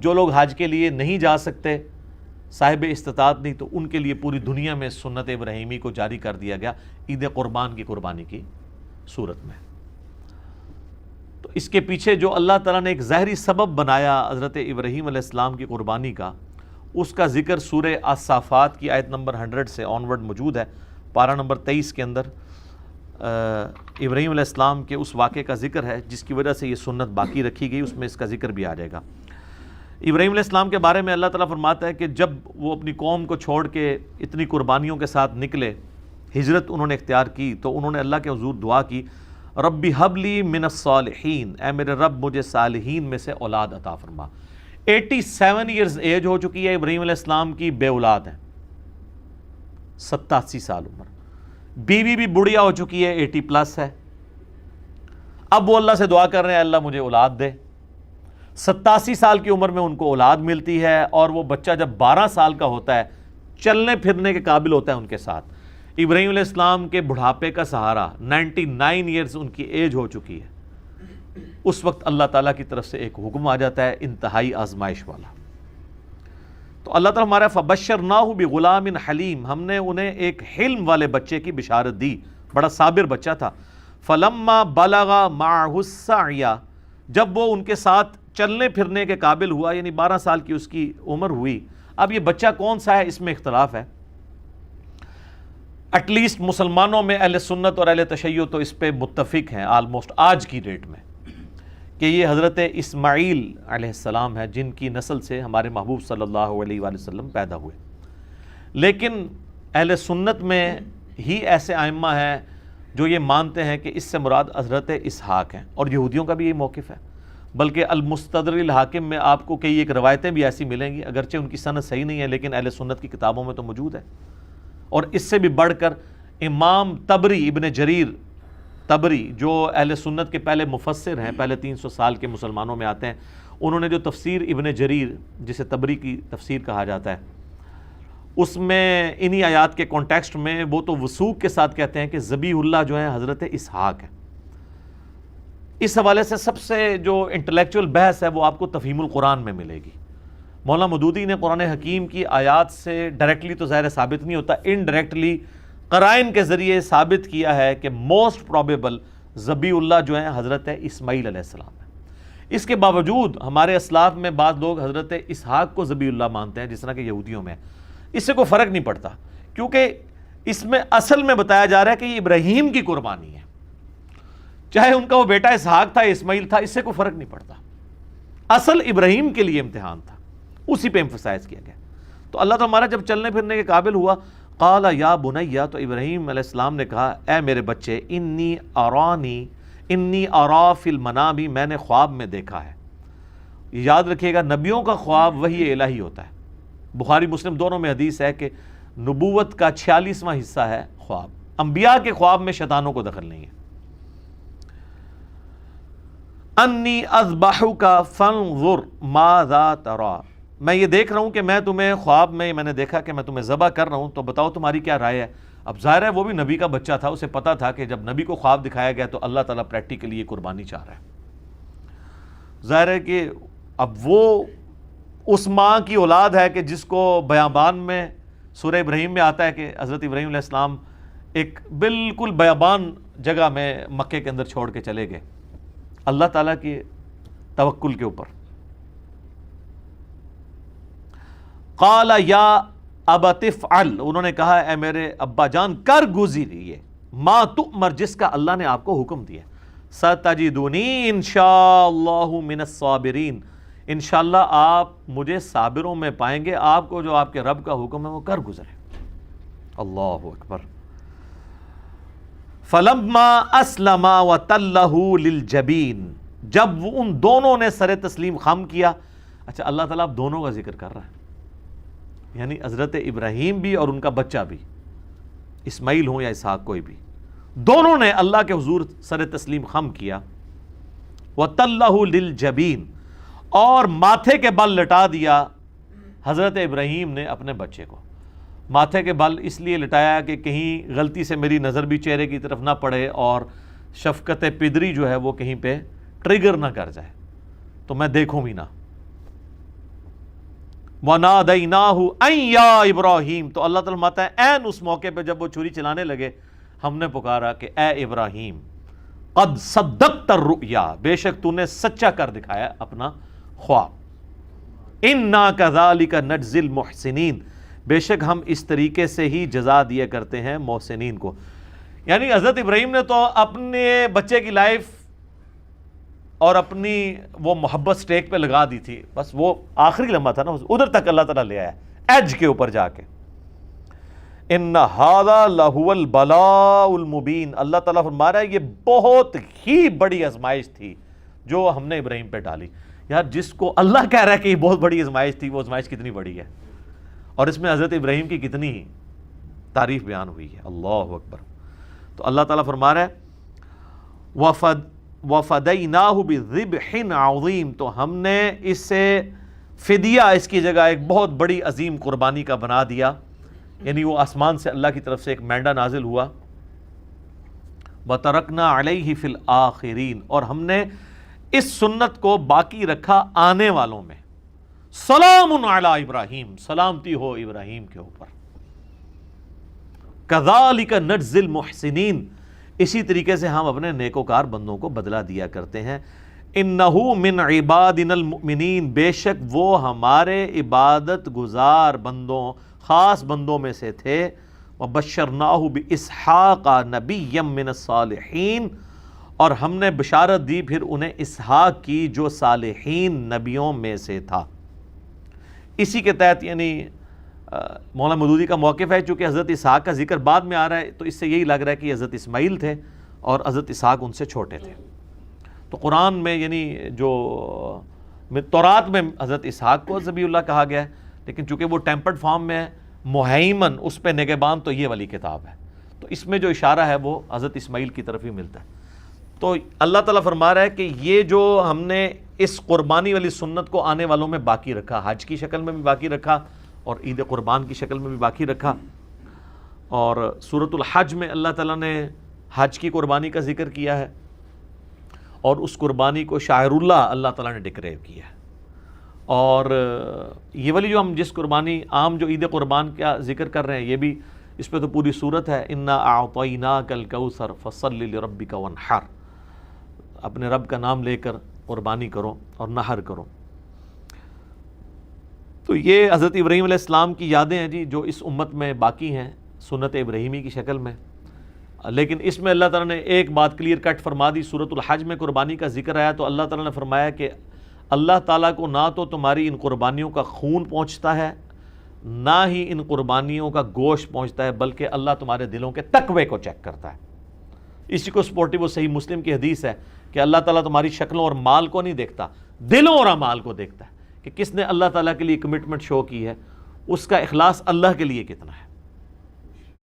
جو لوگ حج کے لیے نہیں جا سکتے، صاحب استطاعت نہیں، تو ان کے لیے پوری دنیا میں سنت ابراہیمی کو جاری کر دیا گیا عید قربان کی قربانی کی صورت میں۔ تو اس کے پیچھے جو اللہ تعالیٰ نے ایک ظاہری سبب بنایا حضرت ابراہیم علیہ السلام کی قربانی کا، اس کا ذکر سورہ الصافات کی آیت نمبر 100 سے آنورڈ موجود ہے۔ پارہ نمبر 23 کے اندر ابراہیم علیہ السلام کے اس واقعے کا ذکر ہے جس کی وجہ سے یہ سنت باقی رکھی گئی، اس میں اس کا ذکر بھی آ جائے گا۔ ابراہیم علیہ السلام کے بارے میں اللہ تعالیٰ فرماتا ہے کہ جب وہ اپنی قوم کو چھوڑ کے اتنی قربانیوں کے ساتھ نکلے، ہجرت انہوں نے اختیار کی، تو انہوں نے اللہ کے حضور دعا کی، ربی حب لی من الصالحین، اے میرے رب مجھے صالحین میں سے اولاد عطا فرما۔ 87 ایئرز ایج ہو چکی ہے ابراہیم علیہ السلام کی، بے اولاد ہیں، 87 سال عمر، بیوی بھی بڑھیا ہو چکی ہے، 80 پلس ہے۔ اب وہ اللہ سے دعا کر رہے ہیں اللہ مجھے اولاد دے۔ 87 سال کی عمر میں ان کو اولاد ملتی ہے، اور وہ بچہ جب 12 سال کا ہوتا ہے، چلنے پھرنے کے قابل ہوتا ہے ان کے ساتھ۔ ابراہیم علیہ السلام کے بڑھاپے کا سہارا 99 ایئرز ان کی ایج ہو چکی ہے، اس وقت اللہ تعالیٰ کی طرف سے ایک حکم آ جاتا ہے انتہائی آزمائش والا۔ تو اللہ تعالیٰ ہمارا فبشرناہ بغلام حلیم، ہم نے انہیں ایک حلم والے بچے کی بشارت دی، بڑا صابر بچہ تھا۔ فلما بلغ معہ السعی، جب وہ ان کے ساتھ چلنے پھرنے کے قابل ہوا، یعنی 12 سال کی اس کی عمر ہوئی۔ اب یہ بچہ کون سا ہے اس میں اختلاف ہے، ایٹ لیسٹ مسلمانوں میں اہل سنت اور اہل تشیع تو اس پہ متفق ہیں آلموسٹ آج کی ڈیٹ میں، کہ یہ حضرت اسماعیل علیہ السلام ہے جن کی نسل سے ہمارے محبوب صلی اللہ علیہ وآلہ وسلم پیدا ہوئے۔ لیکن اہل سنت میں ہی ایسے ائمہ ہیں جو یہ مانتے ہیں کہ اس سے مراد حضرت اسحاق ہیں، اور یہودیوں کا بھی یہ موقف ہے۔ بلکہ المستدرک الحاکم میں آپ کو کئی ایک روایتیں بھی ایسی ملیں گی، اگرچہ ان کی سند صحیح نہیں ہے لیکن اہل سنت کی کتابوں میں تو موجود ہے۔ اور اس سے بھی بڑھ کر امام طبری، ابن جریر طبری، جو اہل سنت کے پہلے مفسر ہیں، پہلے 300 سال کے مسلمانوں میں آتے ہیں، انہوں نے جو تفسیر ابن جریر جسے طبری کی تفسیر کہا جاتا ہے، اس میں انہی آیات کے کانٹیکسٹ میں وہ تو وثوق کے ساتھ کہتے ہیں کہ ذبیح اللہ جو ہے حضرت اسحاق ہے۔ اس حوالے سے سب سے جو انٹلیکچوئل بحث ہے وہ آپ کو تفہیم القرآن میں ملے گی۔ مولانا مودودی نے قرآن حکیم کی آیات سے ڈائریکٹلی تو ظاہر ثابت نہیں ہوتا، انڈائریکٹلی قرائن کے ذریعے ثابت کیا ہے کہ موسٹ پروبیبل ذبیح اللہ جو ہیں حضرت اسماعیل علیہ السلام ہے۔ اس کے باوجود ہمارے اسلاف میں بعض لوگ حضرت اسحاق کو ذبیح اللہ مانتے ہیں، جس طرح کہ یہودیوں میں۔ اس سے کوئی فرق نہیں پڑتا، کیونکہ اس میں اصل میں بتایا جا رہا ہے کہ یہ ابراہیم کی قربانی ہے، چاہے ان کا وہ بیٹا اسحاق تھا، اسماعیل تھا، اس سے کوئی فرق نہیں پڑتا۔ اصل ابراہیم کے لیے امتحان تھا، اسی پہ ایمفسائز کیا گیا۔ تو اللہ تعالیٰ ہمارا جب چلنے پھرنے کے قابل ہوا، قال یا بنیا، تو ابراہیم علیہ السلام نے کہا اے میرے بچے، انی ارا فی المنام، میں نے خواب میں دیکھا ہے۔ یاد رکھیے گا نبیوں کا خواب وحی الہی ہوتا ہے، بخاری مسلم دونوں میں حدیث ہے کہ نبوت کا 46واں حصہ ہے خواب، انبیاء کے خواب میں شیطانوں کو دخل نہیں ہے۔ انی اذبحک فانظر ماذا تری، میں یہ دیکھ رہا ہوں کہ میں تمہیں خواب میں نے دیکھا کہ میں تمہیں ذبح کر رہا ہوں، تو بتاؤ تمہاری کیا رائے ہے۔ اب ظاہر ہے وہ بھی نبی کا بچہ تھا، اسے پتا تھا کہ جب نبی کو خواب دکھایا گیا تو اللہ تعالیٰ پریکٹیکلی یہ قربانی چاہ رہا ہے۔ ظاہر ہے کہ اب وہ اس ماں کی اولاد ہے کہ جس کو بیابان میں سورہ ابراہیم میں آتا ہے کہ حضرت ابراہیم علیہ السلام ایک بالکل بیابان جگہ میں مکے کے اندر چھوڑ کے چلے گئے اللہ تعالیٰ کے توکل کے اوپر۔ قال یا ابت افعل، انہوں نے کہا اے میرے ابا جان کر گزریے، ما تؤمر، جس کا اللہ نے آپ کو حکم دیا، ستجدونی انشاءاللہ من الصابرین، انشاءاللہ آپ مجھے صابروں میں پائیں گے۔ آپ کو جو آپ کے رب کا حکم ہے وہ کر گزرے۔ اللہ اکبر۔ فلما اسلم وتلہ للجبین، جب وہ ان دونوں نے سر تسلیم خم کیا۔ اچھا اللہ تعالیٰ اب دونوں کا ذکر کر رہا ہے، یعنی حضرت ابراہیم بھی اور ان کا بچہ بھی، اسماعیل ہوں یا اسحاق کوئی بھی، دونوں نے اللہ کے حضور سر تسلیم خم کیا۔ وتلہ للجبین، اور ماتھے کے بل لٹا دیا حضرت ابراہیم نے اپنے بچے کو۔ ماتھے کے بل اس لیے لٹایا کہ کہیں غلطی سے میری نظر بھی چہرے کی طرف نہ پڑے اور شفقت پدری جو ہے وہ کہیں پہ ٹریگر نہ کر جائے، تو میں دیکھوں بھی نہ۔ وَنَادَيْنَاهُ أَن يَا ابراہیم، تو اللہ تعالیٰ فرماتا ہے عین اس موقع پہ جب وہ چھری چلانے لگے ہم نے پکارا کہ اے ابراہیم قد صدقت الرؤیا، بے شک تو نے سچا کر دکھایا اپنا خواب، اِنَّا كَذَلِكَ نَجْزِي الْمُحْسِنِينَ، بے شک ہم اس طریقے سے ہی جزا دیا کرتے ہیں محسنین کو۔ یعنی حضرت ابراہیم نے تو اپنے بچے کی لائف اور اپنی وہ محبت سٹیک پہ لگا دی تھی، بس وہ آخری لمحہ تھا نا، ادھر تک اللہ تعالیٰ لے آیا ایج کے اوپر جا کے۔ ان ھذا لہو البلاء المبین، اللہ تعالیٰ فرما رہا ہے یہ بہت ہی بڑی آزمائش تھی جو ہم نے ابراہیم پہ ڈالی۔ یار جس کو اللہ کہہ رہا ہے کہ یہ بہت بڑی آزمائش تھی، وہ آزمائش کتنی بڑی ہے، اور اس میں حضرت ابراہیم کی کتنی تعریف بیان ہوئی ہے، اللہ اکبر۔ تو اللہ تعالیٰ فرما رہا ہے وَفَدَيْنَاهُ بِذِبْحٍ عَظِيمٍ، تو ہم نے اس سے فدیہ، اس کی جگہ ایک بہت بڑی عظیم قربانی کا بنا دیا، یعنی وہ آسمان سے اللہ کی طرف سے ایک مینڈا نازل ہوا۔ وَتَرَكْنَا عَلَيْهِ فِي الْآخِرِينَ، اور ہم نے اس سنت کو باقی رکھا آنے والوں میں۔ سلام علی ابراہیم، سلامتی ہو ابراہیم کے اوپر۔ کذالک نجزی المحسنین، اسی طریقے سے ہم اپنے نیکوکار بندوں کو بدلہ دیا کرتے ہیں۔ انہ من عبادنا المؤمنین، بے شک وہ ہمارے عبادت گزار بندوں، خاص بندوں میں سے تھے۔ وبشرناہ باسحاق نبیا من الصالحین، اور ہم نے بشارت دی پھر انہیں اسحاق کی جو صالحین نبیوں میں سے تھا۔ اسی کے تحت یعنی مولانا مودودی کا موقف ہے، چونکہ حضرت اسحاق کا ذکر بعد میں آ رہا ہے تو اس سے یہی لگ رہا ہے کہ حضرت اسماعیل تھے اور حضرت اسحاق ان سے چھوٹے تھے۔ تو قرآن میں یعنی جو تورات میں حضرت اسحاق کو ذبیح اللہ کہا گیا ہے، لیکن چونکہ وہ ٹیمپرڈ فارم میں ہے، مہیمن اس پہ نگہبان تو یہ والی کتاب ہے، تو اس میں جو اشارہ ہے وہ حضرت اسماعیل کی طرف ہی ملتا ہے۔ تو اللہ تعالیٰ فرما رہا ہے کہ یہ جو ہم نے اس قربانی والی سنت کو آنے والوں میں باقی رکھا، حج کی شکل میں بھی باقی رکھا اور عید قربان کی شکل میں بھی باقی رکھا۔ اور سورۃ الحج میں اللہ تعالیٰ نے حج کی قربانی کا ذکر کیا ہے، اور اس قربانی کو شاعر اللہ اللہ تعالیٰ نے ڈکلیئر کیا ہے۔ اور یہ والی جو ہم جس قربانی عام جو عید قربان کا ذکر کر رہے ہیں، یہ بھی اس پہ تو پوری صورت ہے، انا اعطیناک الکوثر فصل لربک وانحر، اپنے رب کا نام لے کر قربانی کرو اور نحر کرو۔ تو یہ حضرت ابراہیم علیہ السلام کی یادیں ہیں جی، جو اس امت میں باقی ہیں سنت ابراہیمی کی شکل میں۔ لیکن اس میں اللہ تعالیٰ نے ایک بات کلیئر کٹ فرما دی، سورۃ الحج میں قربانی کا ذکر آیا تو اللہ تعالیٰ نے فرمایا کہ اللہ تعالیٰ کو نہ تو تمہاری ان قربانیوں کا خون پہنچتا ہے، نہ ہی ان قربانیوں کا گوشت پہنچتا ہے، بلکہ اللہ تمہارے دلوں کے تقوی کو چیک کرتا ہے۔ اسی کو سپورٹیو وہ صحیح مسلم کی حدیث ہے کہ اللہ تعالیٰ تمہاری شکلوں اور مال کو نہیں دیکھتا، دلوں اور اعمال کو دیکھتا ہے، کہ کس نے اللہ تعالیٰ کے لیے کمٹمنٹ شو کی ہے، اس کا اخلاص اللہ کے لیے کتنا ہے۔